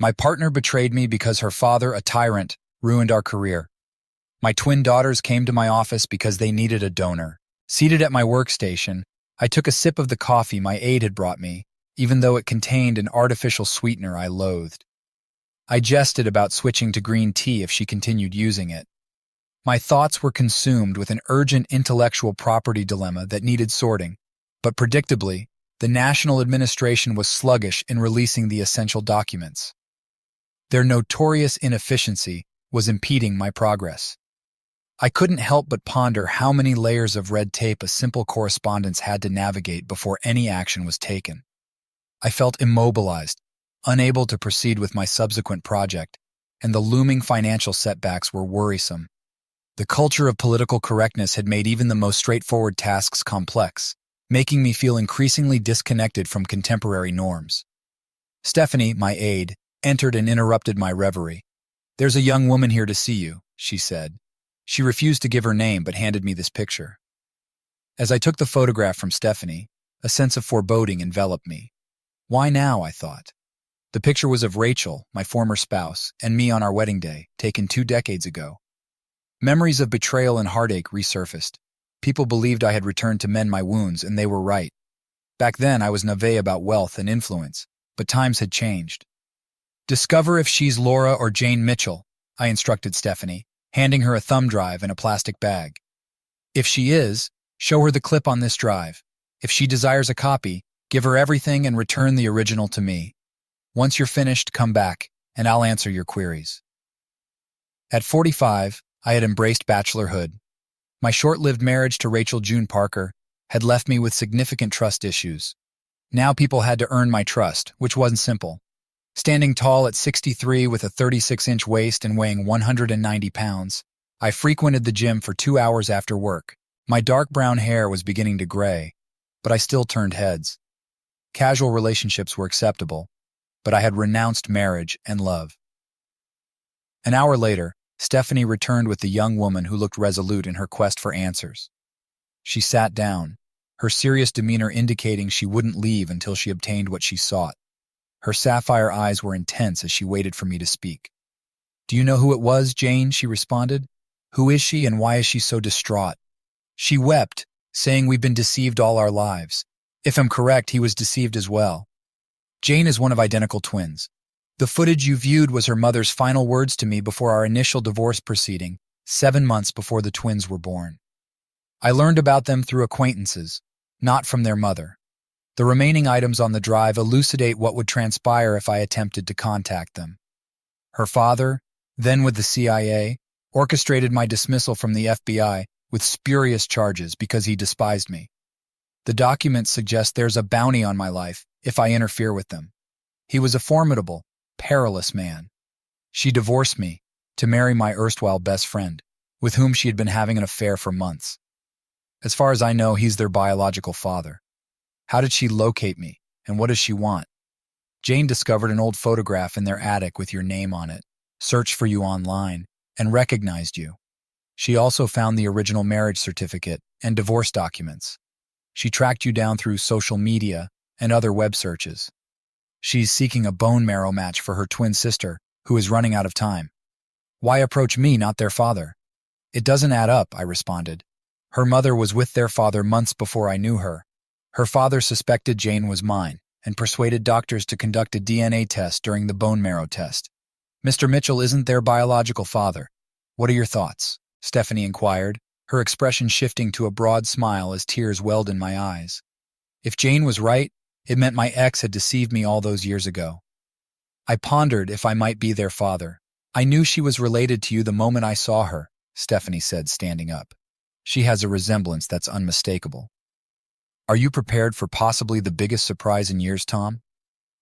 My partner betrayed me because her father, a tyrant, ruined our career. My twin daughters came to my office because they needed a donor. Seated at my workstation, I took a sip of the coffee my aide had brought me, even though it contained an artificial sweetener I loathed. I jested about switching to green tea if she continued using it. My thoughts were consumed with an urgent intellectual property dilemma that needed sorting, but predictably, the national administration was sluggish in releasing the essential documents. Their notorious inefficiency was impeding my progress. I couldn't help but ponder how many layers of red tape a simple correspondence had to navigate before any action was taken. I felt immobilized, unable to proceed with my subsequent project, and the looming financial setbacks were worrisome. The culture of political correctness had made even the most straightforward tasks complex, making me feel increasingly disconnected from contemporary norms. Stephanie, my aide, entered and interrupted my reverie. "There's a young woman here to see you," she said. She refused to give her name but handed me this picture. As I took the photograph from Stephanie, a sense of foreboding enveloped me. Why now, I thought. The picture was of Rachel, my former spouse, and me on our wedding day, taken 2 decades ago. Memories of betrayal and heartache resurfaced. People believed I had returned to mend my wounds, and they were right. Back then, I was naïve about wealth and influence, but times had changed. "Discover if she's Laura or Jane Mitchell," I instructed Stephanie, handing her a thumb drive and a plastic bag. "If she is, show her the clip on this drive. If she desires a copy, give her everything and return the original to me. Once you're finished, come back, and I'll answer your queries." At 45, I had embraced bachelorhood. My short-lived marriage to Rachel June Parker had left me with significant trust issues. Now people had to earn my trust, which wasn't simple. Standing tall at 63 with a 36-inch waist and weighing 190 pounds, I frequented the gym for 2 hours after work. My dark brown hair was beginning to gray, but I still turned heads. Casual relationships were acceptable, but I had renounced marriage and love. An hour later, Stephanie returned with the young woman who looked resolute in her quest for answers. She sat down, her serious demeanor indicating she wouldn't leave until she obtained what she sought. Her sapphire eyes were intense as she waited for me to speak. "Do you know who it was, Jane?" she responded. "Who is she and why is she so distraught?" She wept, saying we've been deceived all our lives. If I'm correct, he was deceived as well. Jane is one of identical twins. The footage you viewed was her mother's final words to me before our initial divorce proceeding, 7 months before the twins were born. I learned about them through acquaintances, not from their mother. The remaining items on the drive elucidate what would transpire if I attempted to contact them. Her father, then with the CIA, orchestrated my dismissal from the FBI with spurious charges because he despised me. The documents suggest there's a bounty on my life if I interfere with them. He was a formidable, perilous man. She divorced me to marry my erstwhile best friend, with whom she had been having an affair for months. As far as I know, he's their biological father. How did she locate me, and what does she want? Jane discovered an old photograph in their attic with your name on it, searched for you online, and recognized you. She also found the original marriage certificate and divorce documents. She tracked you down through social media and other web searches. She's seeking a bone marrow match for her twin sister, who is running out of time. Why approach me, not their father? It doesn't add up, I responded. Her mother was with their father months before I knew her. Her father suspected Jane was mine and persuaded doctors to conduct a DNA test during the bone marrow test. Mr. Mitchell isn't their biological father. What are your thoughts? Stephanie inquired, her expression shifting to a broad smile as tears welled in my eyes. If Jane was right, it meant my ex had deceived me all those years ago. I pondered if I might be their father. I knew she was related to you the moment I saw her, Stephanie said, standing up. She has a resemblance that's unmistakable. Are you prepared for possibly the biggest surprise in years, Tom?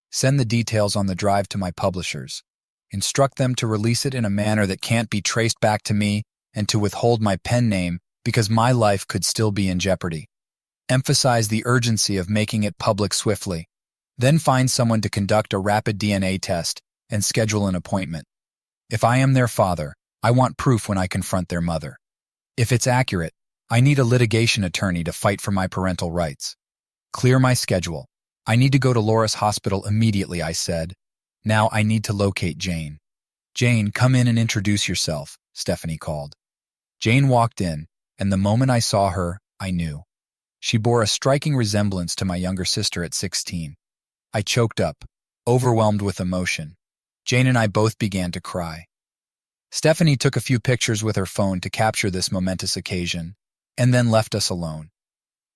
Send the details on the drive to my publishers. Instruct them to release it in a manner that can't be traced back to me and to withhold my pen name because my life could still be in jeopardy. Emphasize the urgency of making it public swiftly. Then find someone to conduct a rapid DNA test and schedule an appointment. If I am their father, I want proof when I confront their mother. If it's accurate, I need a litigation attorney to fight for my parental rights. Clear my schedule. I need to go to Loris Hospital immediately, I said. Now I need to locate Jane. Jane, come in and introduce yourself, Stephanie called. Jane walked in, and the moment I saw her, I knew. She bore a striking resemblance to my younger sister at 16. I choked up, overwhelmed with emotion. Jane and I both began to cry. Stephanie took a few pictures with her phone to capture this momentous occasion, and then left us alone.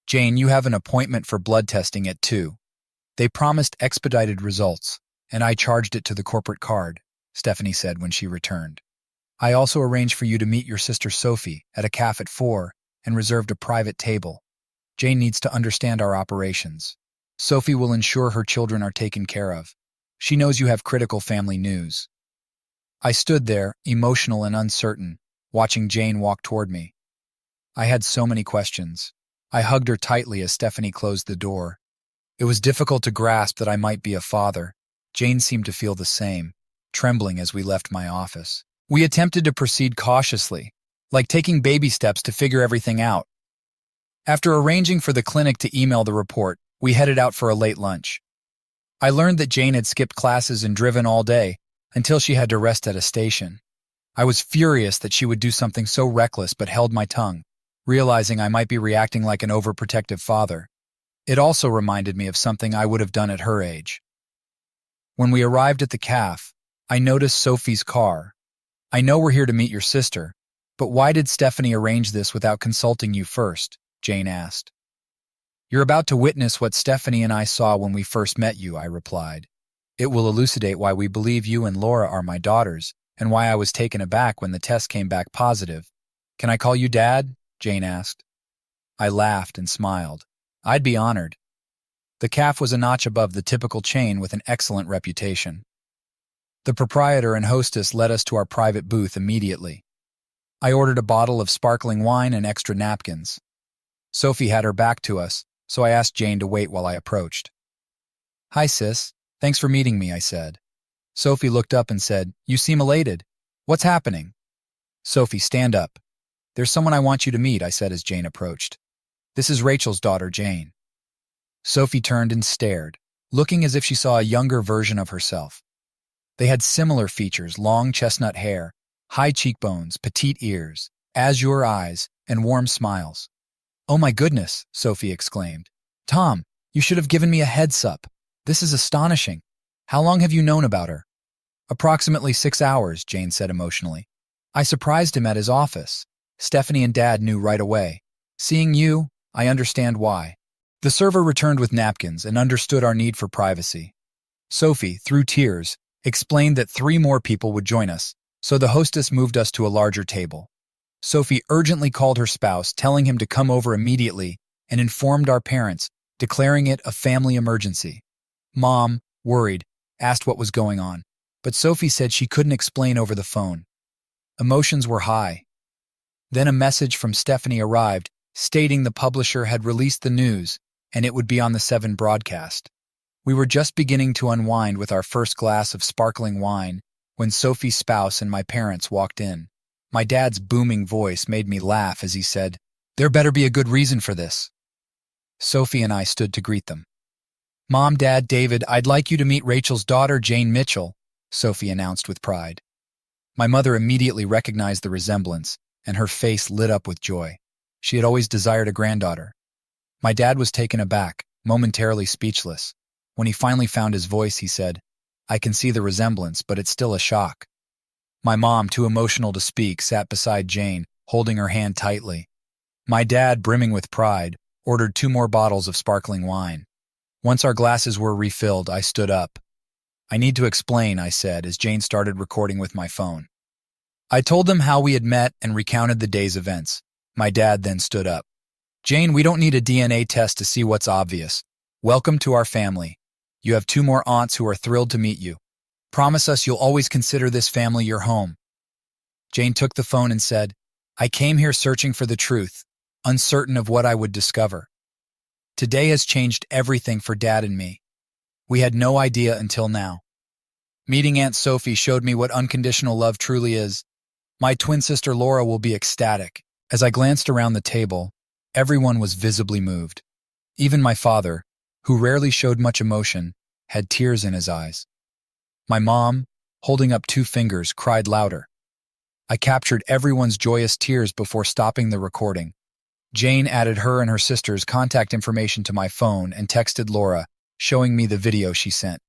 Jane, you have an appointment for blood testing at 2. They promised expedited results, and I charged it to the corporate card, Stephanie said when she returned. I also arranged for you to meet your sister Sophie at a cafe at 4 and reserved a private table. Jane needs to understand our operations. Sophie will ensure her children are taken care of. She knows you have critical family news. I stood there, emotional and uncertain, watching Jane walk toward me. I had so many questions. I hugged her tightly as Stephanie closed the door. It was difficult to grasp that I might be a father. Jane seemed to feel the same, trembling as we left my office. We attempted to proceed cautiously, like taking baby steps to figure everything out. After arranging for the clinic to email the report, we headed out for a late lunch. I learned that Jane had skipped classes and driven all day until she had to rest at a station. I was furious that she would do something so reckless but held my tongue, realizing I might be reacting like an overprotective father. It also reminded me of something I would have done at her age. When we arrived at the cafe, I noticed Sophie's car. I know we're here to meet your sister, but why did Stephanie arrange this without consulting you first? Jane asked. You're about to witness what Stephanie and I saw when we first met you, I replied. It will elucidate why we believe you and Laura are my daughters, and why I was taken aback when the test came back positive. Can I call you Dad? Jane asked. I laughed and smiled. I'd be honored. The cafe was a notch above the typical chain with an excellent reputation. The proprietor and hostess led us to our private booth immediately. I ordered a bottle of sparkling wine and extra napkins. Sophie had her back to us, so I asked Jane to wait while I approached. Hi, sis. Thanks for meeting me, I said. Sophie looked up and said, You seem elated. What's happening? Sophie, stand up. There's someone I want you to meet, I said as Jane approached. This is Rachel's daughter, Jane. Sophie turned and stared, looking as if she saw a younger version of herself. They had similar features, long chestnut hair, high cheekbones, petite ears, azure eyes, and warm smiles. Oh my goodness, Sophie exclaimed. Tom, you should have given me a heads up. This is astonishing. How long have you known about her? Approximately 6 hours, Jane said emotionally. I surprised him at his office. Stephanie and Dad knew right away. Seeing you, I understand why. The server returned with napkins and understood our need for privacy. Sophie, through tears, explained that 3 more people would join us, so the hostess moved us to a larger table. Sophie urgently called her spouse, telling him to come over immediately, and informed our parents, declaring it a family emergency. Mom, worried, asked what was going on, but Sophie said she couldn't explain over the phone. Emotions were high. Then a message from Stephanie arrived, stating the publisher had released the news, and it would be on the 7 broadcast. We were just beginning to unwind with our first glass of sparkling wine when Sophie's spouse and my parents walked in. My dad's booming voice made me laugh as he said, There better be a good reason for this. Sophie and I stood to greet them. Mom, Dad, David, I'd like you to meet Rachel's daughter, Jane Mitchell, Sophie announced with pride. My mother immediately recognized the resemblance, and her face lit up with joy. She had always desired a granddaughter. My dad was taken aback, momentarily speechless. When he finally found his voice, he said, I can see the resemblance, but it's still a shock. My mom, too emotional to speak, sat beside Jane, holding her hand tightly. My dad, brimming with pride, ordered 2 more bottles of sparkling wine. Once our glasses were refilled, I stood up. I need to explain, I said, as Jane started recording with my phone. I told them how we had met and recounted the day's events. My dad then stood up. Jane, we don't need a DNA test to see what's obvious. Welcome to our family. You have 2 more aunts who are thrilled to meet you. Promise us you'll always consider this family your home. Jane took the phone and said, I came here searching for the truth, uncertain of what I would discover. Today has changed everything for Dad and me. We had no idea until now. Meeting Aunt Sophie showed me what unconditional love truly is. My twin sister Laura will be ecstatic. As I glanced around the table, everyone was visibly moved. Even my father, who rarely showed much emotion, had tears in his eyes. My mom, holding up two fingers, cried louder. I captured everyone's joyous tears before stopping the recording. Jane added her and her sister's contact information to my phone and texted Laura, showing me the video she sent.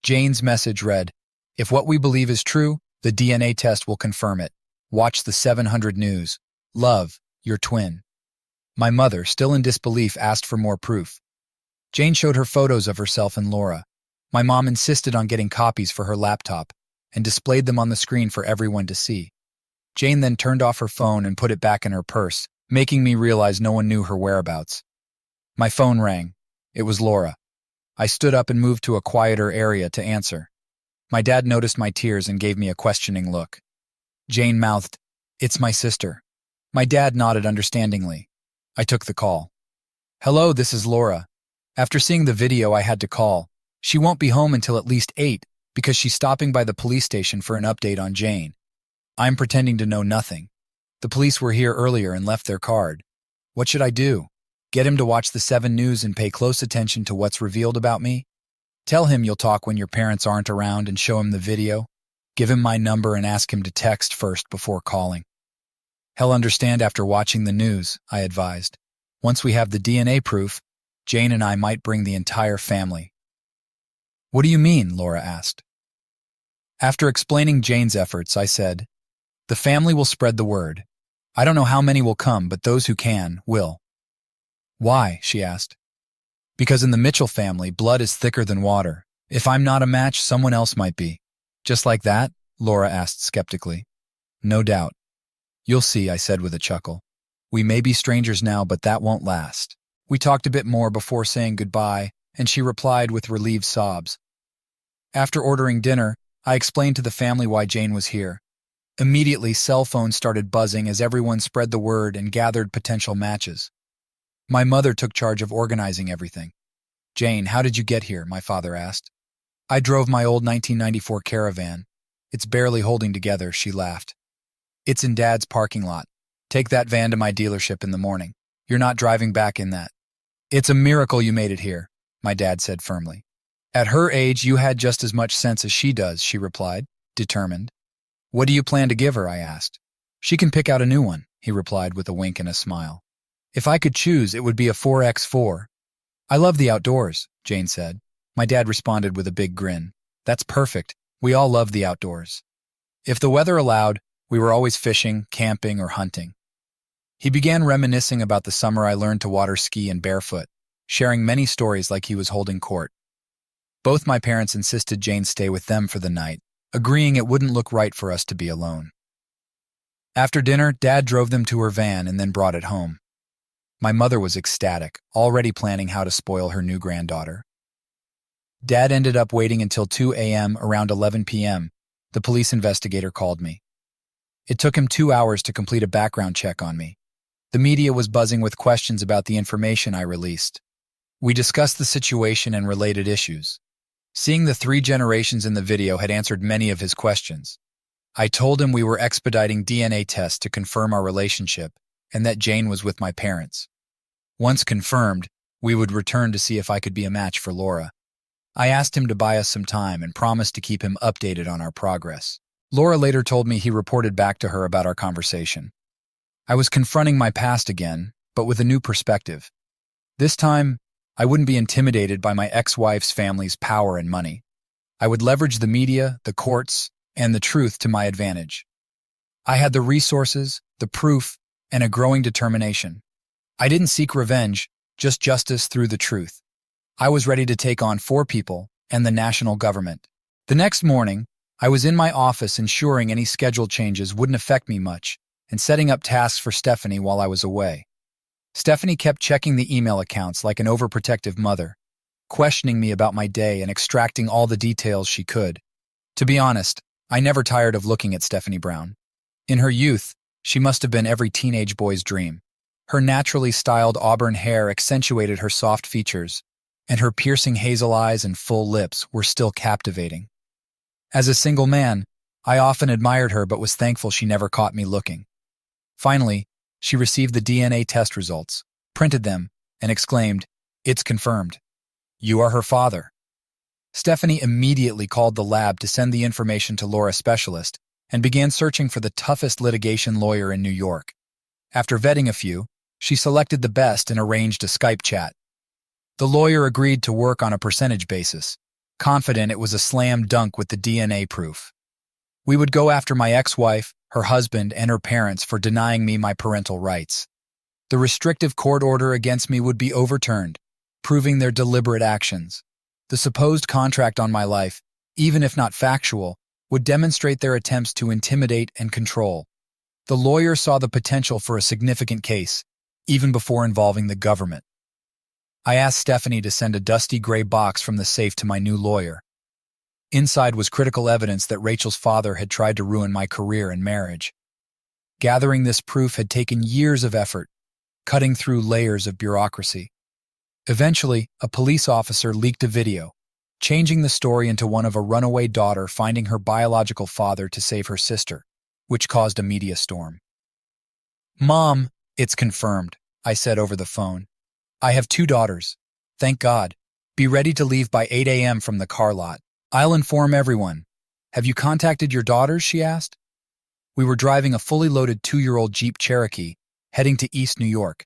Jane's message read, "If what we believe is true, the DNA test will confirm it. Watch the 700 News. Love, your twin." My mother, still in disbelief, asked for more proof. Jane showed her photos of herself and Laura. My mom insisted on getting copies for her laptop and displayed them on the screen for everyone to see. Jane then turned off her phone and put it back in her purse, making me realize no one knew her whereabouts. My phone rang. It was Laura. I stood up and moved to a quieter area to answer. My dad noticed my tears and gave me a questioning look. Jane mouthed, "It's my sister." My dad nodded understandingly. I took the call. "Hello, this is Laura. After seeing the video, I had to call. She won't be home until at least 8 because she's stopping by the police station for an update on Jane. I'm pretending to know nothing. The police were here earlier and left their card. What should I do? Get him to watch the 7 News and pay close attention to what's revealed about me? Tell him you'll talk when your parents aren't around and show him the video? Give him my number and ask him to text first before calling." "He'll understand after watching the news," I advised. "Once we have the DNA proof, Jane and I might bring the entire family." "What do you mean?" Laura asked. After explaining Jane's efforts, I said, "The family will spread the word. I don't know how many will come, but those who can, will." "Why?" she asked. "Because in the Mitchell family, blood is thicker than water. If I'm not a match, someone else might be." "Just like that?" Laura asked skeptically. "No doubt. You'll see," I said with a chuckle. "We may be strangers now, but that won't last." We talked a bit more before saying goodbye, and she replied with relieved sobs. After ordering dinner, I explained to the family why Jane was here. Immediately, cell phones started buzzing as everyone spread the word and gathered potential matches. My mother took charge of organizing everything. "Jane, how did you get here?" my father asked. "I drove my old 1994 Caravan. It's barely holding together," she laughed. "It's in Dad's parking lot. Take that van to my dealership in the morning. You're not driving back in that." "It's a miracle you made it here," my dad said firmly. "At her age, you had just as much sense as she does," she replied, determined. "What do you plan to give her?" I asked. "She can pick out a new one," he replied with a wink and a smile. "If I could choose, it would be a 4X4. "I love the outdoors," Jane said. My dad responded with a big grin. "That's perfect. We all love the outdoors." If the weather allowed, we were always fishing, camping, or hunting. He began reminiscing about the summer I learned to water ski and barefoot, sharing many stories like he was holding court. Both my parents insisted Jane stay with them for the night, agreeing it wouldn't look right for us to be alone. After dinner, Dad drove them to her van and then brought it home. My mother was ecstatic, already planning how to spoil her new granddaughter. Dad ended up waiting until 2 a.m. Around 11 p.m., the police investigator called me. It took him 2 hours to complete a background check on me. The media was buzzing with questions about the information I released. We discussed the situation and related issues. Seeing the 3 generations in the video had answered many of his questions. I told him we were expediting DNA tests to confirm our relationship and that Jane was with my parents. Once confirmed, we would return to see if I could be a match for Laura. I asked him to buy us some time and promised to keep him updated on our progress. Laura later told me he reported back to her about our conversation. I was confronting my past again, but with a new perspective. This time, I wouldn't be intimidated by my ex-wife's family's power and money. I would leverage the media, the courts, and the truth to my advantage. I had the resources, the proof, and a growing determination. I didn't seek revenge, just justice through the truth. I was ready to take on 4 people and the national government. The next morning, I was in my office ensuring any schedule changes wouldn't affect me much and setting up tasks for Stephanie while I was away. Stephanie kept checking the email accounts like an overprotective mother, questioning me about my day and extracting all the details she could. To be honest, I never tired of looking at Stephanie Brown. In her youth, she must have been every teenage boy's dream. Her naturally styled auburn hair accentuated her soft features, and her piercing hazel eyes and full lips were still captivating. As a single man, I often admired her but was thankful she never caught me looking. Finally, she received the DNA test results, printed them, and exclaimed, "It's confirmed. You are her father." Stephanie immediately called the lab to send the information to Laura's specialist and began searching for the toughest litigation lawyer in New York. After vetting a few, she selected the best and arranged a Skype chat. The lawyer agreed to work on a percentage basis, confident it was a slam dunk with the DNA proof. We would go after my ex-wife, her husband, and her parents for denying me my parental rights. The restrictive court order against me would be overturned, proving their deliberate actions. The supposed contract on my life, even if not factual, would demonstrate their attempts to intimidate and control. The lawyer saw the potential for a significant case, even before involving the government. I asked Stephanie to send a dusty gray box from the safe to my new lawyer. Inside was critical evidence that Rachel's father had tried to ruin my career and marriage. Gathering this proof had taken years of effort, cutting through layers of bureaucracy. Eventually, a police officer leaked a video, changing the story into one of a runaway daughter finding her biological father to save her sister, which caused a media storm. "Mom, it's confirmed," I said over the phone. "I have 2 daughters. Thank God. Be ready to leave by 8 a.m. from the car lot. I'll inform everyone." "Have you contacted your daughters?" she asked. We were driving a fully loaded 2-year-old Jeep Cherokee, heading to East New York.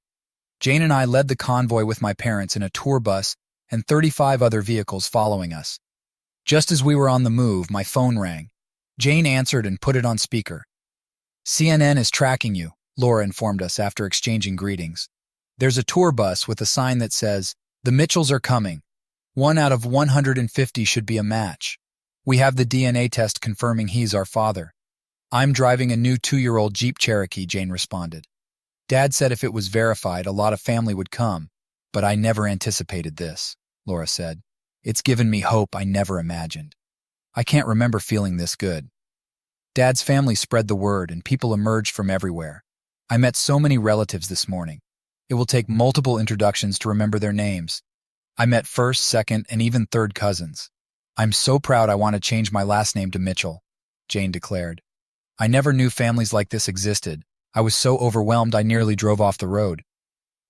Jane and I led the convoy with my parents in a tour bus and 35 other vehicles following us. Just as we were on the move, my phone rang. Jane answered and put it on speaker. "CNN is tracking you," Laura informed us after exchanging greetings. "There's a tour bus with a sign that says, 'The Mitchells are coming. 1 out of 150 should be a match. We have the DNA test confirming he's our father.'" "I'm driving a new 2-year-old Jeep Cherokee," Jane responded. "Dad said if it was verified, a lot of family would come, but I never anticipated this," Laura said. "It's given me hope I never imagined. I can't remember feeling this good." Dad's family spread the word and people emerged from everywhere. I met so many relatives this morning. It will take multiple introductions to remember their names. I met first, second, and even third cousins. "I'm so proud I want to change my last name to Mitchell," Jane declared. "I never knew families like this existed. I was so overwhelmed I nearly drove off the road."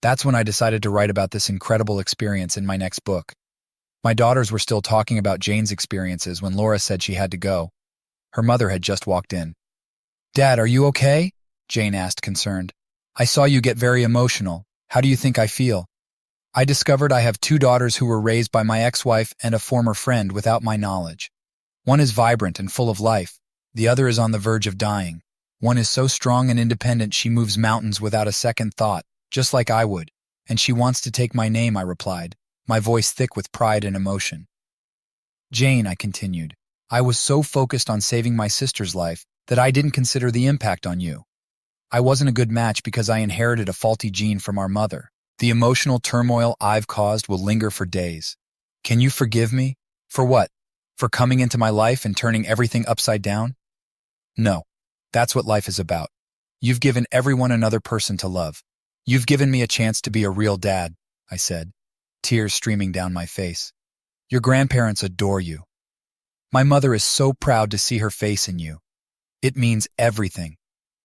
That's when I decided to write about this incredible experience in my next book. My daughters were still talking about Jane's experiences when Laura said she had to go. Her mother had just walked in. "Dad, are you okay?" Jane asked, concerned. "I saw you get very emotional. How do you think I feel?" I discovered I have 2 daughters who were raised by my ex-wife and a former friend without my knowledge. One is vibrant and full of life. The other is on the verge of dying. One is so strong and independent she moves mountains without a second thought, just like I would. "And she wants to take my name," I replied, my voice thick with pride and emotion. "Jane," I continued, "I was so focused on saving my sister's life that I didn't consider the impact on you. I wasn't a good match because I inherited a faulty gene from our mother. The emotional turmoil I've caused will linger for days. Can you forgive me? For what? For coming into my life and turning everything upside down? No. That's what life is about. You've given everyone another person to love. You've given me a chance to be a real dad," I said, tears streaming down my face. "Your grandparents adore you. My mother is so proud to see her face in you. It means everything.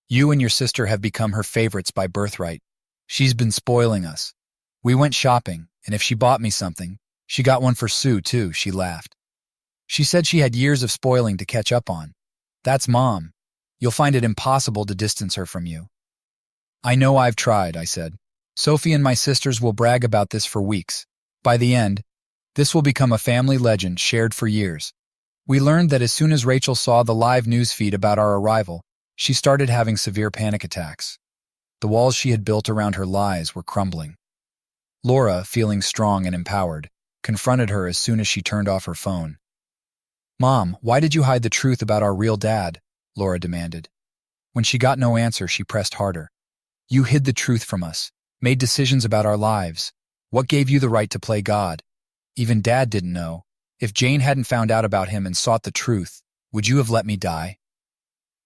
You and your sister have become her favorites by birthright. She's been spoiling us. We went shopping, and if she bought me something, she got one for Sue, too," she laughed. She said she had years of spoiling to catch up on. That's Mom. You'll find it impossible to distance her from you. "I know I've tried," I said. "Sophie and my sisters will brag about this for weeks. By the end, this will become a family legend shared for years." We learned that as soon as Rachel saw the live news feed about our arrival, she started having severe panic attacks. The walls she had built around her lies were crumbling. Laura, feeling strong and empowered, confronted her as soon as she turned off her phone. "Mom, why did you hide the truth about our real dad?" Laura demanded. When she got no answer, she pressed harder. "You hid the truth from us, made decisions about our lives. What gave you the right to play God? Even Dad didn't know. If Jane hadn't found out about him and sought the truth, would you have let me die?"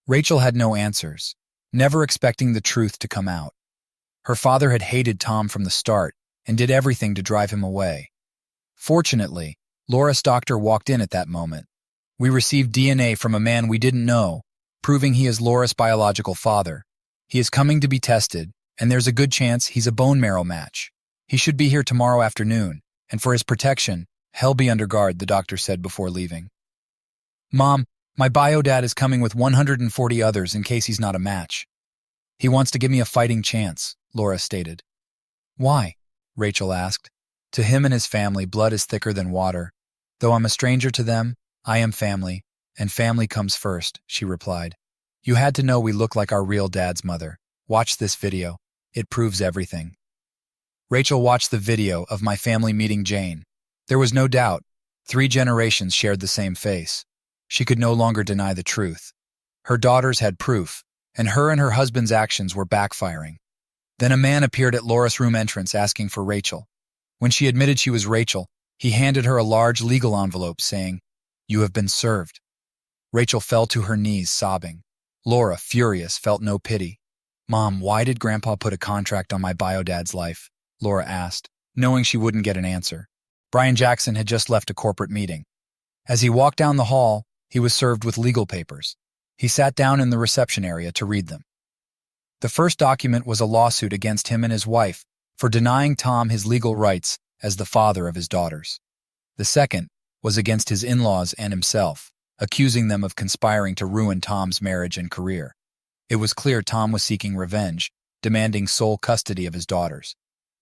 Rachel had no answers, never expecting the truth to come out. Her father had hated Tom from the start and did everything to drive him away. Fortunately, Laura's doctor walked in at that moment. We received DNA from a man we didn't know, proving he is Laura's biological father. He is coming to be tested, and there's a good chance he's a bone marrow match. He should be here tomorrow afternoon, and for his protection, Hell be under guard, the doctor said before leaving. Mom, my bio dad is coming with 140 others in case he's not a match. He wants to give me a fighting chance, Laura stated. Why? Rachel asked. To him and his family, blood is thicker than water. Though I'm a stranger to them, I am family, and family comes first, she replied. You had to know we look like our real dad's mother. Watch this video. It proves everything. Rachel watched the video of my family meeting Jane. There was no doubt. 3 generations shared the same face. She could no longer deny the truth. Her daughters had proof, and her husband's actions were backfiring. Then a man appeared at Laura's room entrance asking for Rachel. When she admitted she was Rachel, he handed her a large legal envelope saying, "You have been served." Rachel fell to her knees, sobbing. Laura, furious, felt no pity. Mom, why did Grandpa put a contract on my bio-dad's life? Laura asked, knowing she wouldn't get an answer. Brian Jackson had just left a corporate meeting. As he walked down the hall, he was served with legal papers. He sat down in the reception area to read them. The first document was a lawsuit against him and his wife for denying Tom his legal rights as the father of his daughters. The second was against his in-laws and himself, accusing them of conspiring to ruin Tom's marriage and career. It was clear Tom was seeking revenge, demanding sole custody of his daughters.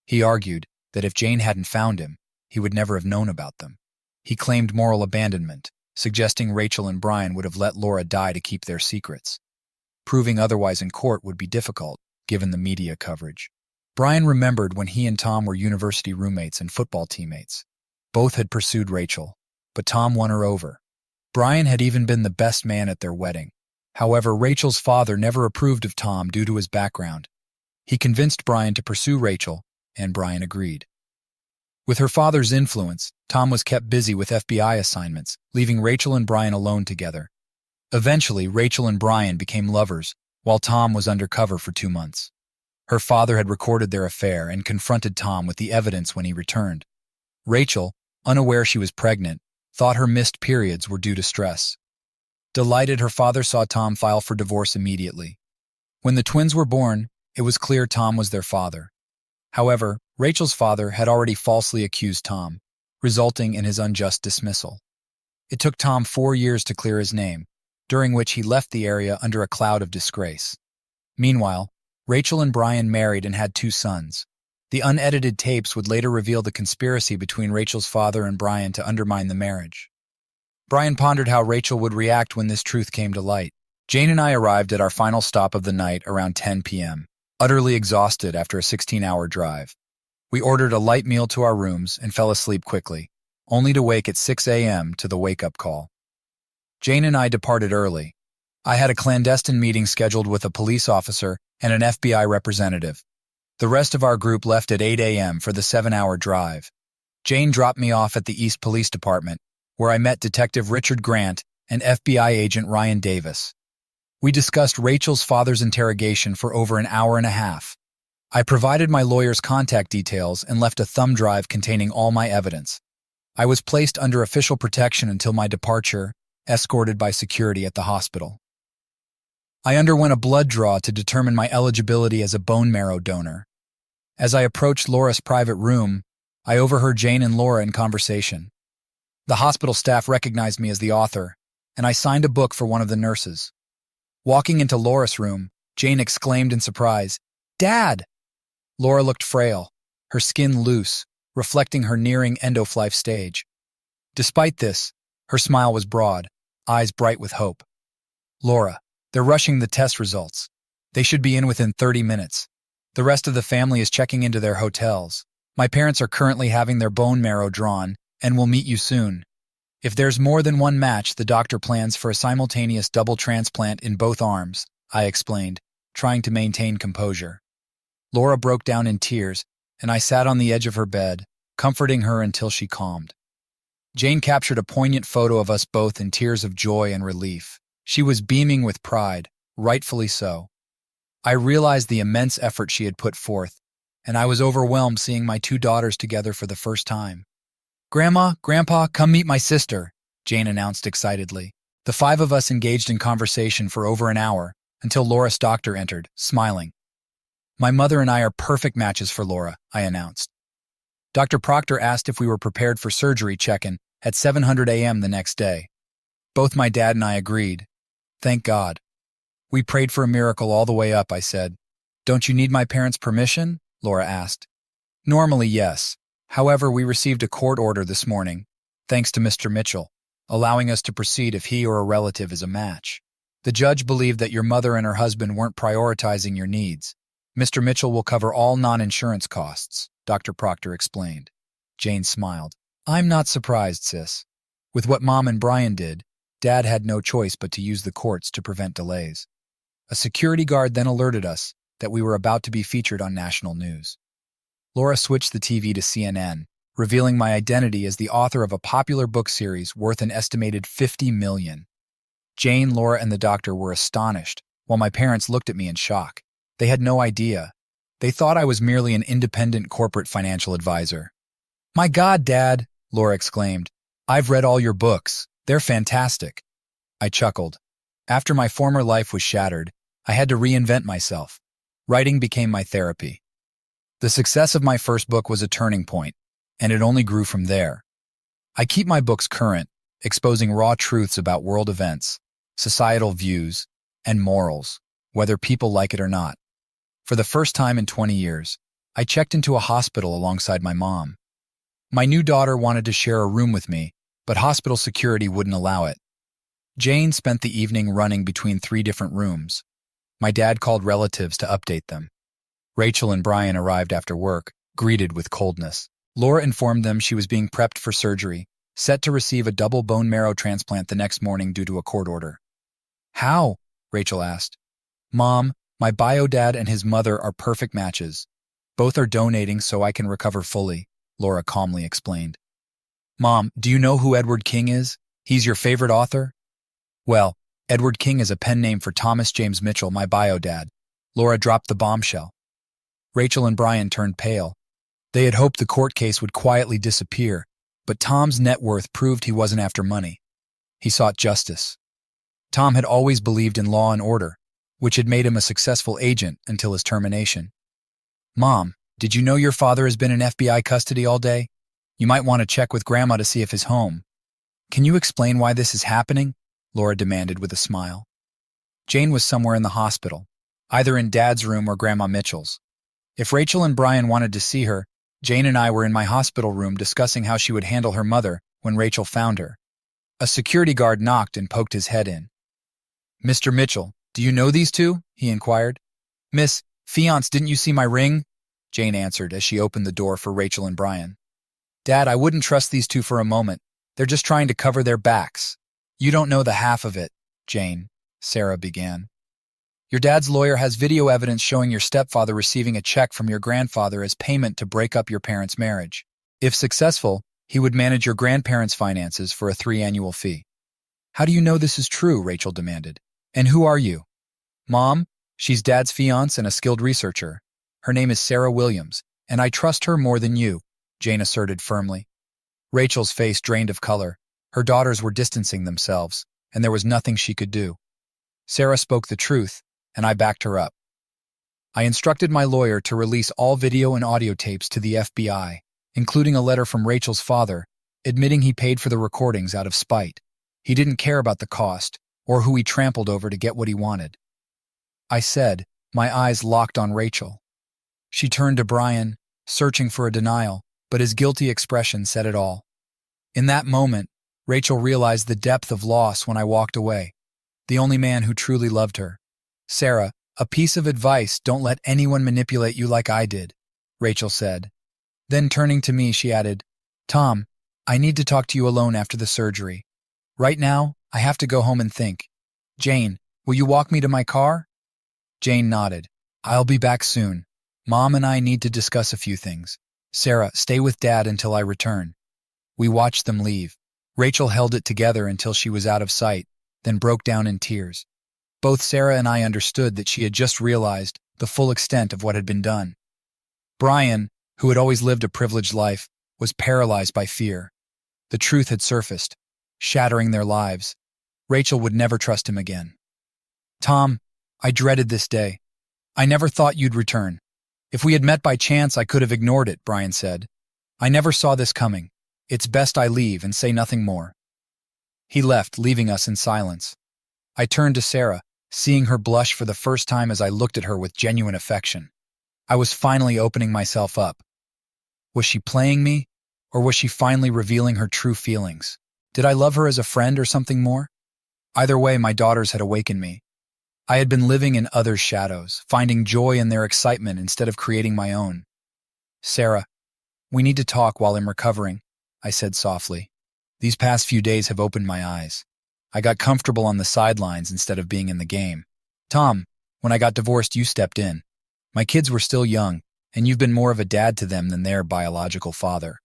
He argued that if Jane hadn't found him, he would never have known about them. He claimed moral abandonment, suggesting Rachel and Brian would have let Laura die to keep their secrets. Proving otherwise in court would be difficult, given the media coverage. Brian remembered when he and Tom were university roommates and football teammates. Both had pursued Rachel, but Tom won her over. Brian had even been the best man at their wedding. However, Rachel's father never approved of Tom due to his background. He convinced Brian to pursue Rachel, and Brian agreed. With her father's influence, Tom was kept busy with FBI assignments, leaving Rachel and Brian alone together. Eventually, Rachel and Brian became lovers, while Tom was undercover for 2 months. Her father had recorded their affair and confronted Tom with the evidence when he returned. Rachel, unaware she was pregnant, thought her missed periods were due to stress. Delighted, her father saw Tom file for divorce immediately. When the twins were born, it was clear Tom was their father. However, Rachel's father had already falsely accused Tom, resulting in his unjust dismissal. It took Tom 4 years to clear his name, during which he left the area under a cloud of disgrace. Meanwhile, Rachel and Brian married and had 2 sons. The unedited tapes would later reveal the conspiracy between Rachel's father and Brian to undermine the marriage. Brian pondered how Rachel would react when this truth came to light. Jane and I arrived at our final stop of the night around 10 p.m., utterly exhausted after a 16-hour drive. We ordered a light meal to our rooms and fell asleep quickly, only to wake at 6 a.m. to the wake-up call. Jane and I departed early. I had a clandestine meeting scheduled with a police officer and an FBI representative. The rest of our group left at 8 a.m. for the 7-hour drive. Jane dropped me off at the East Police Department, where I met Detective Richard Grant and FBI agent Ryan Davis. We discussed Rachel's father's interrogation for over an hour and a half. I provided my lawyer's contact details and left a thumb drive containing all my evidence. I was placed under official protection until my departure, escorted by security at the hospital. I underwent a blood draw to determine my eligibility as a bone marrow donor. As I approached Laura's private room, I overheard Jane and Laura in conversation. The hospital staff recognized me as the author, and I signed a book for one of the nurses. Walking into Laura's room, Jane exclaimed in surprise, "Dad!" Laura looked frail, her skin loose, reflecting her nearing end-of-life stage. Despite this, her smile was broad, eyes bright with hope. "Laura, they're rushing the test results. They should be in within 30 minutes. The rest of the family is checking into their hotels. My parents are currently having their bone marrow drawn and will meet you soon. If there's more than one match, the doctor plans for a simultaneous double transplant in both arms," I explained, trying to maintain composure. Laura broke down in tears, and I sat on the edge of her bed, comforting her until she calmed. Jane captured a poignant photo of us both in tears of joy and relief. She was beaming with pride, rightfully so. I realized the immense effort she had put forth, and I was overwhelmed seeing my 2 daughters together for the first time. "Grandma, Grandpa, come meet my sister," Jane announced excitedly. The 5 of us engaged in conversation for over an hour, until Laura's doctor entered, smiling. "My mother and I are perfect matches for Laura," I announced. Dr. Proctor asked if we were prepared for surgery check-in at 7:00 a.m. the next day. Both my dad and I agreed. Thank God. We prayed for a miracle all the way up, I said. Don't you need my parents' permission? Laura asked. Normally, yes. However, we received a court order this morning, thanks to Mr. Mitchell, allowing us to proceed if he or a relative is a match. The judge believed that your mother and her husband weren't prioritizing your needs. Mr. Mitchell will cover all non-insurance costs, Dr. Proctor explained. Jane smiled. I'm not surprised, sis. With what Mom and Brian did, Dad had no choice but to use the courts to prevent delays. A security guard then alerted us that we were about to be featured on national news. Laura switched the TV to CNN, revealing my identity as the author of a popular book series worth an estimated $50 million. Jane, Laura, and the doctor were astonished, while my parents looked at me in shock. They had no idea. They thought I was merely an independent corporate financial advisor. My God, Dad, Laura exclaimed. I've read all your books. They're fantastic. I chuckled. After my former life was shattered, I had to reinvent myself. Writing became my therapy. The success of my first book was a turning point, and it only grew from there. I keep my books current, exposing raw truths about world events, societal views, and morals, whether people like it or not. For the first time in 20 years, I checked into a hospital alongside my mom. My new daughter wanted to share a room with me, but hospital security wouldn't allow it. Jane spent the evening running between 3 different rooms. My dad called relatives to update them. Rachel and Brian arrived after work, greeted with coldness. Laura informed them she was being prepped for surgery, set to receive a double bone marrow transplant the next morning due to a court order. How? Rachel asked. Mom, my bio dad and his mother are perfect matches. Both are donating so I can recover fully, Laura calmly explained. Mom, do you know who Edward King is? He's your favorite author? Well, Edward King is a pen name for Thomas James Mitchell, my bio dad. Laura dropped the bombshell. Rachel and Brian turned pale. They had hoped the court case would quietly disappear, but Tom's net worth proved he wasn't after money. He sought justice. Tom had always believed in law and order, which had made him a successful agent until his termination. Mom, did you know your father has been in FBI custody all day? You might want to check with Grandma to see if he's home. Can you explain why this is happening? Laura demanded with a smile. Jane was somewhere in the hospital, either in Dad's room or Grandma Mitchell's. If Rachel and Brian wanted to see her, Jane and I were in my hospital room discussing how she would handle her mother when Rachel found her. A security guard knocked and poked his head in. Mr. Mitchell, do you know these two? He inquired. Miss, fiance, didn't you see my ring? Jane answered as she opened the door for Rachel and Brian. Dad, I wouldn't trust these two for a moment. They're just trying to cover their backs. You don't know the half of it, Jane, Sarah began. Your dad's lawyer has video evidence showing your stepfather receiving a check from your grandfather as payment to break up your parents' marriage. If successful, he would manage your grandparents' finances for a 3 annual fee. How do you know this is true? Rachel demanded. And who are you? Mom, she's Dad's fiance and a skilled researcher. Her name is Sarah Williams, and I trust her more than you, Jane asserted firmly. Rachel's face drained of color. Her daughters were distancing themselves, and there was nothing she could do. Sarah spoke the truth, and I backed her up. I instructed my lawyer to release all video and audio tapes to the FBI, including a letter from Rachel's father, admitting he paid for the recordings out of spite. He didn't care about the cost, or who he trampled over to get what he wanted. I said, my eyes locked on Rachel. She turned to Brian, searching for a denial, but his guilty expression said it all. In that moment, Rachel realized the depth of loss when I walked away, the only man who truly loved her. Sarah, a piece of advice, don't let anyone manipulate you like I did, Rachel said. Then turning to me, she added, Tom, I need to talk to you alone after the surgery. Right now, I have to go home and think. Jane, will you walk me to my car? Jane nodded. I'll be back soon. Mom and I need to discuss a few things. Sarah, stay with Dad until I return. We watched them leave. Rachel held it together until she was out of sight, then broke down in tears. Both Sarah and I understood that she had just realized the full extent of what had been done. Brian, who had always lived a privileged life, was paralyzed by fear. The truth had surfaced, shattering their lives. Rachel would never trust him again. Tom, I dreaded this day. I never thought you'd return. If we had met by chance, I could have ignored it, Brian said. I never saw this coming. It's best I leave and say nothing more. He left, leaving us in silence. I turned to Sarah, seeing her blush for the first time as I looked at her with genuine affection. I was finally opening myself up. Was she playing me, or was she finally revealing her true feelings? Did I love her as a friend or something more? Either way, my daughters had awakened me. I had been living in others' shadows, finding joy in their excitement instead of creating my own. Sarah, we need to talk while I'm recovering, I said softly. These past few days have opened my eyes. I got comfortable on the sidelines instead of being in the game. Tom, when I got divorced, you stepped in. My kids were still young, and you've been more of a dad to them than their biological father.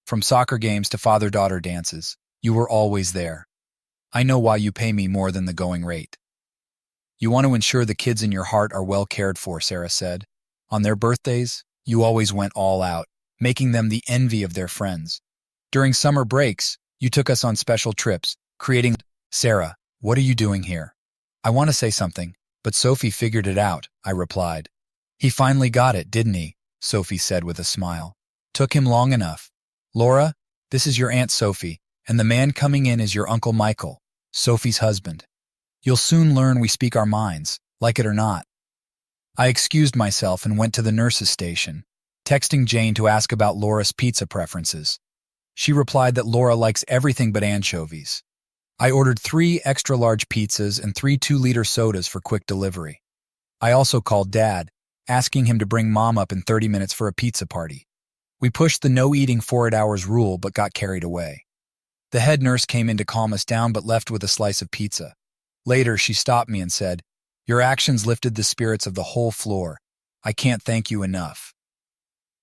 From soccer games to father-daughter dances, you were always there. I know why you pay me more than the going rate. You want to ensure the kids in your heart are well cared for, Sarah said. On their birthdays, you always went all out, making them the envy of their friends. During summer breaks, you took us on special trips, creating... Sarah, what are you doing here? I want to say something, but Sophie figured it out, I replied. He finally got it, didn't he? Sophie said with a smile. Took him long enough. Laura, this is your Aunt Sophie, and the man coming in is your Uncle Michael, Sophie's husband. You'll soon learn we speak our minds, like it or not. I excused myself and went to the nurse's station, texting Jane to ask about Laura's pizza preferences. She replied that Laura likes everything but anchovies. I ordered 3 extra-large pizzas and 3 2-liter sodas for quick delivery. I also called Dad, asking him to bring Mom up in 30 minutes for a pizza party. We pushed the no-eating 4 hours rule but got carried away. The head nurse came in to calm us down but left with a slice of pizza. Later, she stopped me and said, "Your actions lifted the spirits of the whole floor. I can't thank you enough."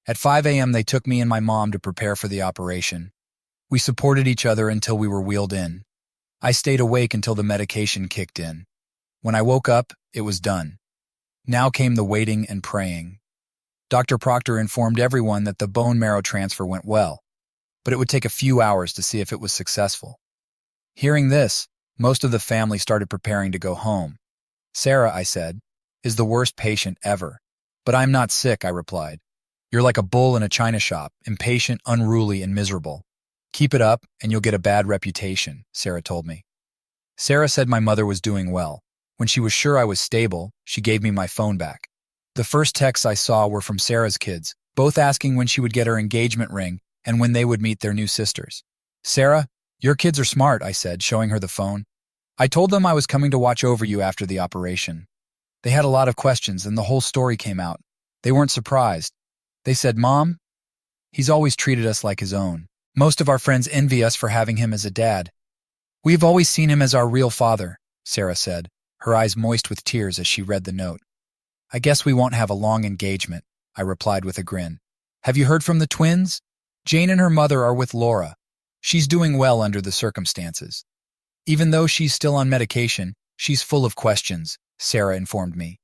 At 5 a.m., they took me and my mom to prepare for the operation. We supported each other until we were wheeled in. I stayed awake until the medication kicked in. When I woke up, it was done. Now came the waiting and praying. Dr. Proctor informed everyone that the bone marrow transfer went well, but it would take a few hours to see if it was successful. Hearing this, most of the family started preparing to go home. Sarah, I said, is the worst patient ever. But I'm not sick, I replied. You're like a bull in a china shop, impatient, unruly, and miserable. Keep it up, and you'll get a bad reputation, Sarah told me. Sarah said my mother was doing well. When she was sure I was stable, she gave me my phone back. The first texts I saw were from Sarah's kids, both asking when she would get her engagement ring and when they would meet their new sisters. Sarah, your kids are smart, I said, showing her the phone. I told them I was coming to watch over you after the operation. They had a lot of questions, and the whole story came out. They weren't surprised. They said, Mom, he's always treated us like his own. Most of our friends envy us for having him as a dad. We've always seen him as our real father, Sarah said, her eyes moist with tears as she read the note. I guess we won't have a long engagement, I replied with a grin. Have you heard from the twins? Jane and her mother are with Laura. She's doing well under the circumstances. Even though she's still on medication, she's full of questions, Sarah informed me.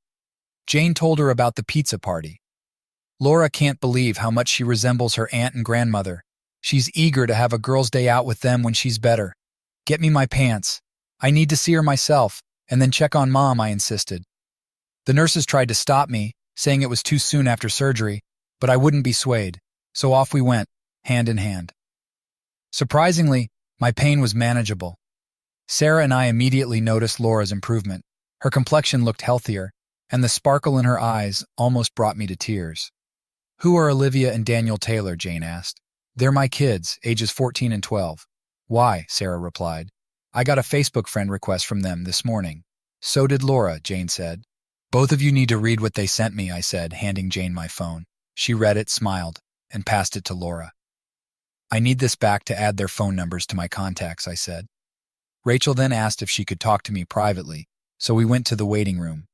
Jane told her about the pizza party. Laura can't believe how much she resembles her aunt and grandmother. She's eager to have a girls' day out with them when she's better. Get me my pants. I need to see her myself, and then check on Mom, I insisted. The nurses tried to stop me, saying it was too soon after surgery, but I wouldn't be swayed, so off we went, hand in hand. Surprisingly, my pain was manageable. Sarah and I immediately noticed Laura's improvement. Her complexion looked healthier, and the sparkle in her eyes almost brought me to tears. Who are Olivia and Daniel Taylor? Jane asked. They're my kids, ages 14 and 12. Why? Sarah replied. I got a Facebook friend request from them this morning. So did Laura, Jane said. Both of you need to read what they sent me, I said, handing Jane my phone. She read it, smiled, and passed it to Laura. I need this back to add their phone numbers to my contacts, I said. Rachel then asked if she could talk to me privately, so we went to the waiting room.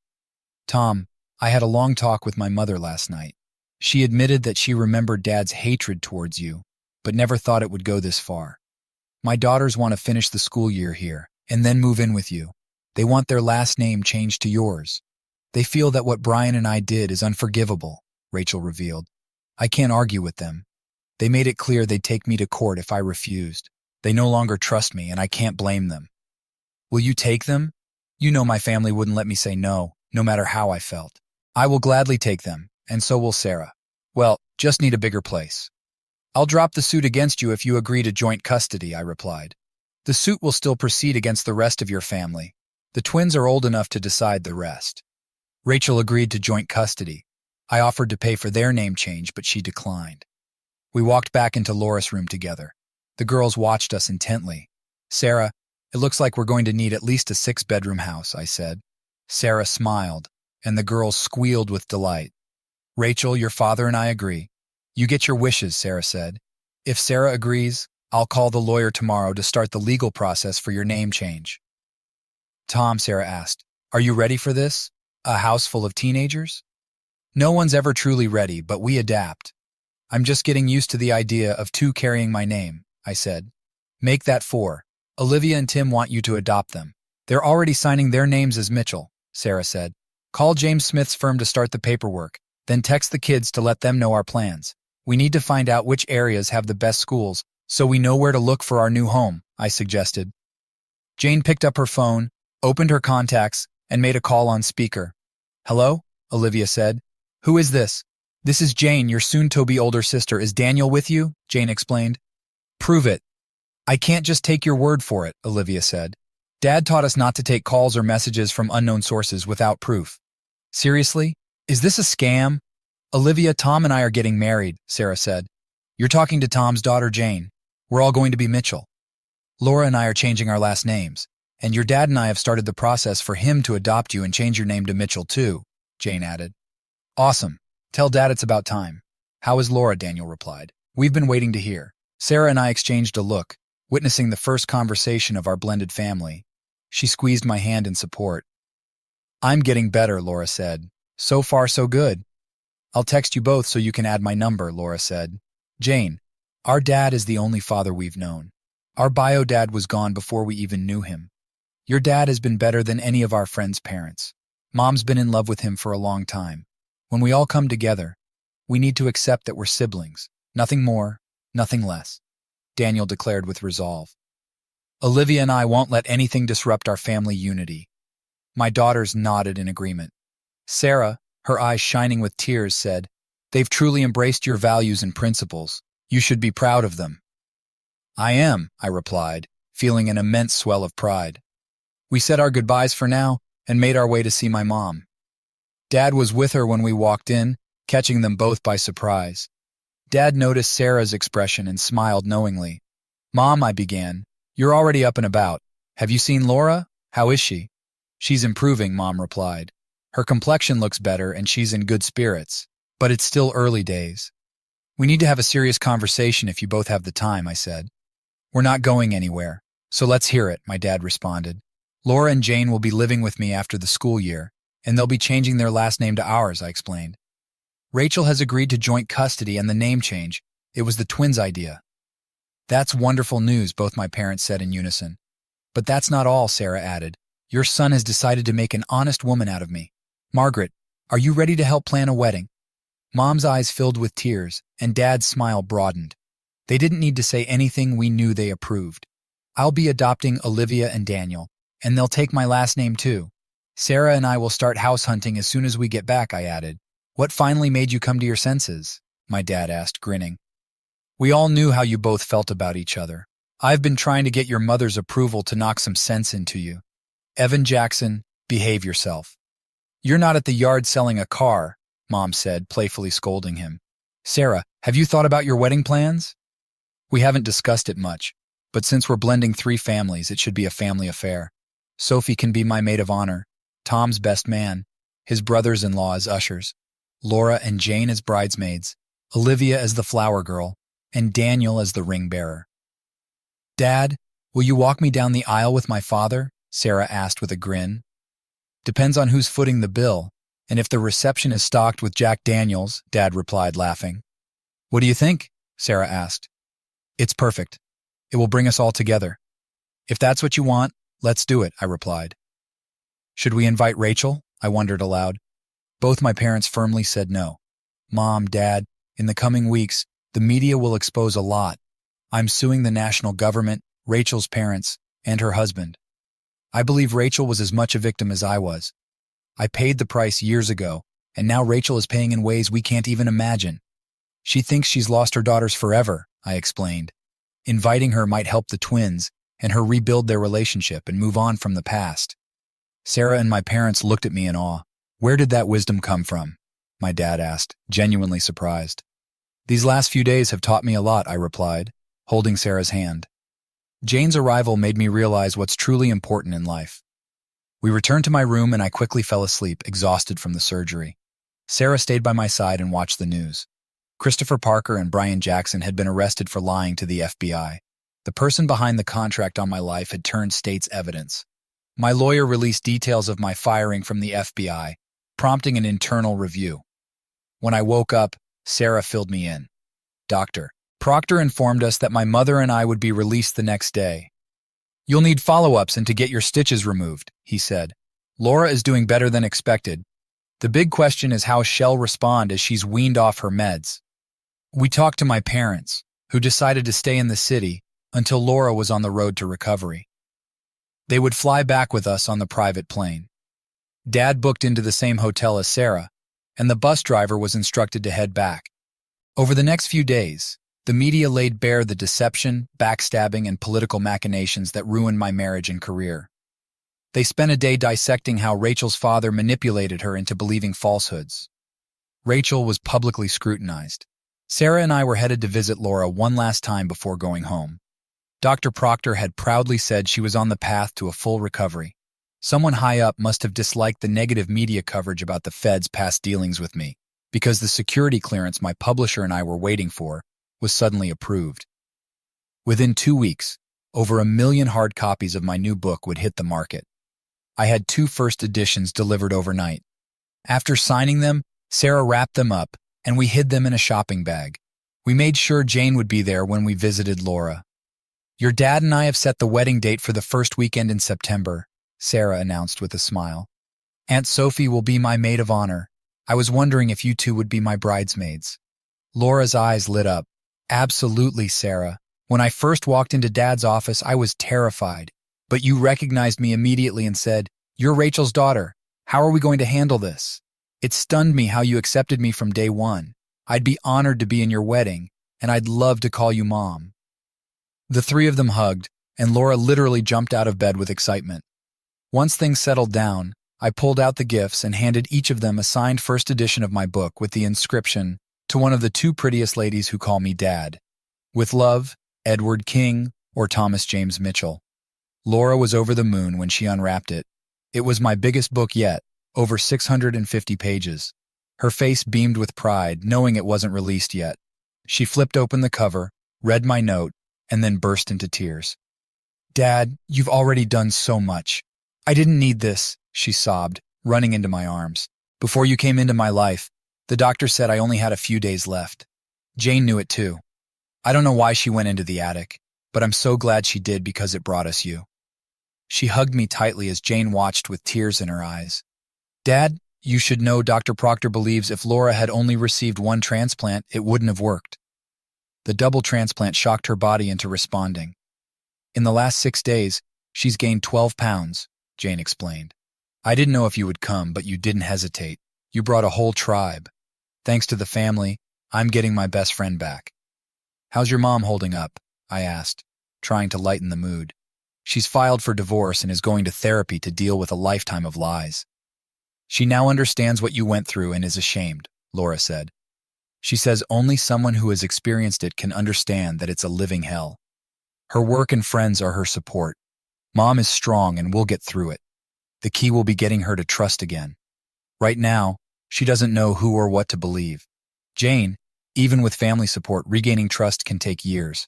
Tom, I had a long talk with my mother last night. She admitted that she remembered Dad's hatred towards you, but never thought it would go this far. My daughters want to finish the school year here and then move in with you. They want their last name changed to yours. They feel that what Brian and I did is unforgivable, Rachel revealed. I can't argue with them. They made it clear they'd take me to court if I refused. They no longer trust me, and I can't blame them. Will you take them? You know my family wouldn't let me say no, no matter how I felt. I will gladly take them, and so will Sarah. Well, just need a bigger place. I'll drop the suit against you if you agree to joint custody, I replied. The suit will still proceed against the rest of your family. The twins are old enough to decide the rest. Rachel agreed to joint custody. I offered to pay for their name change, but she declined. We walked back into Laura's room together. The girls watched us intently. Sarah, it looks like we're going to need at least a 6-bedroom house, I said. Sarah smiled, and the girls squealed with delight. Rachel, your father and I agree. You get your wishes, Sarah said. If Sarah agrees, I'll call the lawyer tomorrow to start the legal process for your name change. Tom, Sarah asked, are you ready for this? A house full of teenagers? No one's ever truly ready, but we adapt. I'm just getting used to the idea of 2 carrying my name, I said. Make that 4. Olivia and Tim want you to adopt them. They're already signing their names as Mitchell, Sarah said. Call James Smith's firm to start the paperwork, then text the kids to let them know our plans. We need to find out which areas have the best schools, so we know where to look for our new home, I suggested. Jane picked up her phone, opened her contacts, and made a call on speaker. Hello? Olivia said. Who is this? This is Jane, your soon-to-be older sister. Is Daniel with you? Jane explained. Prove it. I can't just take your word for it, Olivia said. Dad taught us not to take calls or messages from unknown sources without proof. Seriously? Is this a scam? Olivia, Tom and I are getting married, Sarah said. You're talking to Tom's daughter, Jane. We're all going to be Mitchell. Laura and I are changing our last names, and your dad and I have started the process for him to adopt you and change your name to Mitchell too, Jane added. Awesome. Tell Dad it's about time. How is Laura? Daniel replied. We've been waiting to hear. Sarah and I exchanged a look, witnessing the first conversation of our blended family. She squeezed my hand in support. I'm getting better, Laura said. So far, so good. I'll text you both so you can add my number, Laura said. Jane, our dad is the only father we've known. Our bio dad was gone before we even knew him. Your dad has been better than any of our friends' parents. Mom's been in love with him for a long time. When we all come together, we need to accept that we're siblings. Nothing more, nothing less, Daniel declared with resolve. Olivia and I won't let anything disrupt our family unity. My daughters nodded in agreement. Sarah, her eyes shining with tears, said, They've truly embraced your values and principles. You should be proud of them. I am, I replied, feeling an immense swell of pride. We said our goodbyes for now and made our way to see my mom. Dad was with her when we walked in, catching them both by surprise. Dad noticed Sarah's expression and smiled knowingly. Mom, I began, you're already up and about. Have you seen Laura? How is she? She's improving, Mom replied. Her complexion looks better and she's in good spirits, but it's still early days. We need to have a serious conversation if you both have the time, I said. We're not going anywhere, so let's hear it, my dad responded. Laura and Jane will be living with me after the school year, and they'll be changing their last name to ours, I explained. Rachel has agreed to joint custody and the name change. It was the twins' idea. That's wonderful news, both my parents said in unison. But that's not all, Sarah added. Your son has decided to make an honest woman out of me. Margaret, are you ready to help plan a wedding? Mom's eyes filled with tears, and Dad's smile broadened. They didn't need to say anything, we knew they approved. I'll be adopting Olivia and Daniel, and they'll take my last name too. Sarah and I will start house hunting as soon as we get back, I added. What finally made you come to your senses? My dad asked, grinning. We all knew how you both felt about each other. I've been trying to get your mother's approval to knock some sense into you. Evan Jackson, behave yourself. You're not at the yard selling a car, Mom said, playfully scolding him. Sarah, have you thought about your wedding plans? We haven't discussed it much, but since we're blending 3 families, it should be a family affair. Sophie can be my maid of honor, Tom's best man, his brothers-in-law as ushers, Laura and Jane as bridesmaids, Olivia as the flower girl, and Daniel as the ring bearer. Dad, will you walk me down the aisle with my father? Sarah asked with a grin. Depends on who's footing the bill, and if the reception is stocked with Jack Daniels, Dad replied, laughing. What do you think? Sarah asked. It's perfect. It will bring us all together. If that's what you want, let's do it, I replied. Should we invite Rachel? I wondered aloud. Both my parents firmly said no. Mom, Dad, in the coming weeks, the media will expose a lot. I'm suing the national government, Rachel's parents, and her husband. I believe Rachel was as much a victim as I was. I paid the price years ago, and now Rachel is paying in ways we can't even imagine. She thinks she's lost her daughters forever, I explained. Inviting her might help the twins and her rebuild their relationship and move on from the past. Sarah and my parents looked at me in awe. Where did that wisdom come from? My dad asked, genuinely surprised. These last few days have taught me a lot, I replied, holding Sarah's hand. Jane's arrival made me realize what's truly important in life. We returned to my room and I quickly fell asleep, exhausted from the surgery. Sarah stayed by my side and watched the news. Christopher Parker and Brian Jackson had been arrested for lying to the FBI. The person behind the contract on my life had turned state's evidence. My lawyer released details of my firing from the FBI, prompting an internal review. When I woke up, Sarah filled me in. Dr. Proctor informed us that my mother and I would be released the next day. You'll need follow-ups and to get your stitches removed, he said. Laura is doing better than expected. The big question is how she'll respond as she's weaned off her meds. We talked to my parents, who decided to stay in the city until Laura was on the road to recovery. They would fly back with us on the private plane. Dad booked into the same hotel as Sarah, and the bus driver was instructed to head back. Over the next few days, the media laid bare the deception, backstabbing, and political machinations that ruined my marriage and career. They spent a day dissecting how Rachel's father manipulated her into believing falsehoods. Rachel was publicly scrutinized. Sarah and I were headed to visit Laura one last time before going home. Dr. Proctor had proudly said she was on the path to a full recovery. Someone high up must have disliked the negative media coverage about the Fed's past dealings with me, because the security clearance my publisher and I were waiting for was suddenly approved. Within 2 weeks, over 1 million hard copies of my new book would hit the market. I had 2 first editions delivered overnight. After signing them, Sarah wrapped them up, and we hid them in a shopping bag. We made sure Jane would be there when we visited Laura. Your dad and I have set the wedding date for the first weekend in September, Sarah announced with a smile. Aunt Sophie will be my maid of honor. I was wondering if you two would be my bridesmaids. Laura's eyes lit up. Absolutely, Sarah. When I first walked into Dad's office, I was terrified. But you recognized me immediately and said, "You're Rachel's daughter. How are we going to handle this?" It stunned me how you accepted me from day one. I'd be honored to be in your wedding, and I'd love to call you Mom. The 3 of them hugged, and Laura literally jumped out of bed with excitement. Once things settled down, I pulled out the gifts and handed each of them a signed first edition of my book with the inscription, "To one of the 2 prettiest ladies who call me Dad. With love, Edward King or Thomas James Mitchell." Laura was over the moon when she unwrapped it. It was my biggest book yet, over 650 pages. Her face beamed with pride, knowing it wasn't released yet. She flipped open the cover, read my note, and then burst into tears. "Dad, you've already done so much. I didn't need this," she sobbed, running into my arms. "Before you came into my life, the doctor said I only had a few days left. Jane knew it too. I don't know why she went into the attic, but I'm so glad she did because it brought us you." She hugged me tightly as Jane watched with tears in her eyes. "Dad, you should know Dr. Proctor believes if Laura had only received 1 transplant, it wouldn't have worked. The double transplant shocked her body into responding. In the last 6 days, she's gained 12 pounds, Jane explained. I didn't know if you would come, but you didn't hesitate. You brought a whole tribe. Thanks to the family, I'm getting my best friend back." "How's your mom holding up?" I asked, trying to lighten the mood. "She's filed for divorce and is going to therapy to deal with a lifetime of lies." "She now understands what you went through and is ashamed," Laura said. "She says only someone who has experienced it can understand that it's a living hell. Her work and friends are her support. Mom is strong and we'll get through it. The key will be getting her to trust again. Right now, she doesn't know who or what to believe. Jane, even with family support, regaining trust can take years.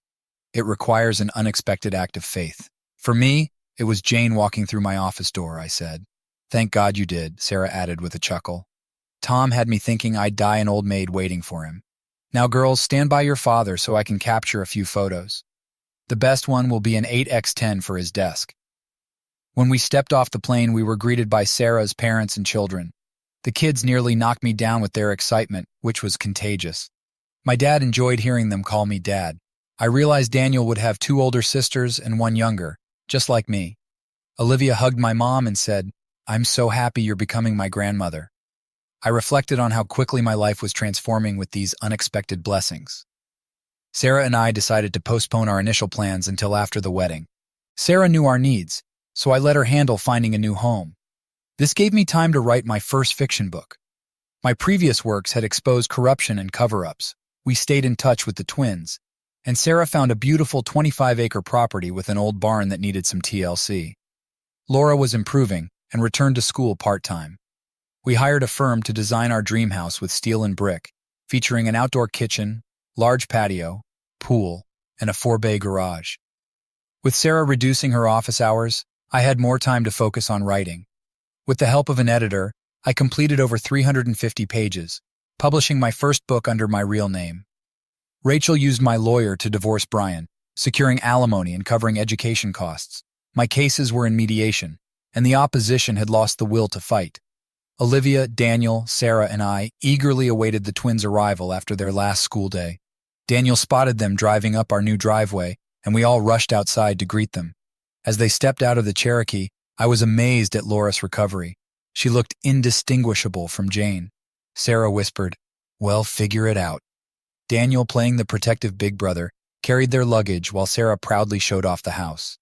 It requires an unexpected act of faith. For me, it was Jane walking through my office door," I said. "Thank God you did," Sarah added with a chuckle. "Tom had me thinking I'd die an old maid waiting for him. Now, girls, stand by your father so I can capture a few photos. The best one will be an 8x10 for his desk." When we stepped off the plane, we were greeted by Sarah's parents and children. The kids nearly knocked me down with their excitement, which was contagious. My dad enjoyed hearing them call me Dad. I realized Daniel would have 2 older sisters and 1 younger, just like me. Olivia hugged my mom and said, "I'm so happy you're becoming my grandmother." I reflected on how quickly my life was transforming with these unexpected blessings. Sarah and I decided to postpone our initial plans until after the wedding. Sarah knew our needs, so I let her handle finding a new home. This gave me time to write my first fiction book. My previous works had exposed corruption and cover-ups. We stayed in touch with the twins, and Sarah found a beautiful 25-acre property with an old barn that needed some TLC. Laura was improving and returned to school part-time. We hired a firm to design our dream house with steel and brick, featuring an outdoor kitchen, large patio, pool, and a 4-bay garage. With Sarah reducing her office hours, I had more time to focus on writing. With the help of an editor, I completed over 350 pages, publishing my first book under my real name. Rachel used my lawyer to divorce Brian, securing alimony and covering education costs. My cases were in mediation, and the opposition had lost the will to fight. Olivia, Daniel, Sarah, and I eagerly awaited the twins' arrival after their last school day. Daniel spotted them driving up our new driveway, and we all rushed outside to greet them. As they stepped out of the Cherokee, I was amazed at Laura's recovery. She looked indistinguishable from Jane. Sarah whispered, "Well, figure it out." Daniel, playing the protective big brother, carried their luggage while Sarah proudly showed off the house.